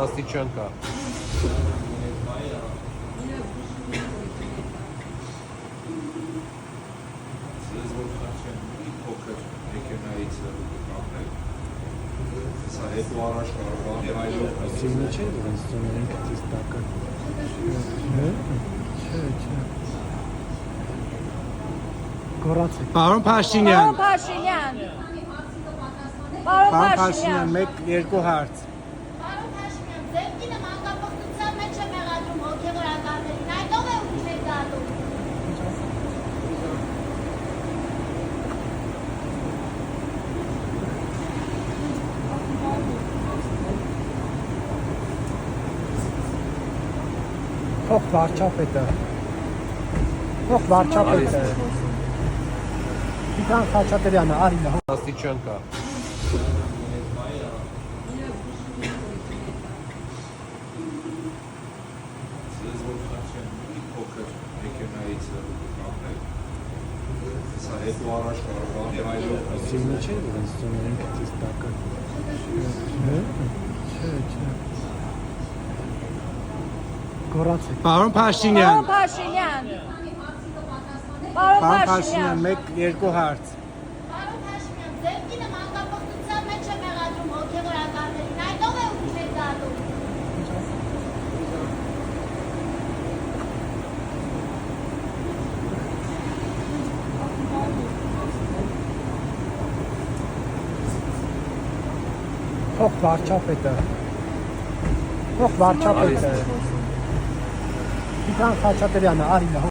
Աստիճան կա։ Պարոն Փաշինյան, Պարոն Փաշինյան, մեկ երկու հարց։ Պարոն Փաշինյան, ձեր կինը մանկապարտության մեջ է մեղադրում հոգևորականներին, այդով է ուր չեք գալու։ Թող վարչապետը։ Թող վարչապետը։ Տիգրան Խաչատրյանը, Արինա։ Աստիճան կա։ Պարոն Փաշինյան, Պարոն Փաշինյան, մեկ երկու հարց։ Պարոն Փաշինյան, ձեր կինը մանկապարտության մեջ է մեղադրում հոգևորականներին, այդով է ուր չեք գալու։ Թող վարչապետը։ Թող վարչապետը։ Տիգրան Խաչատրյանը, Արինա։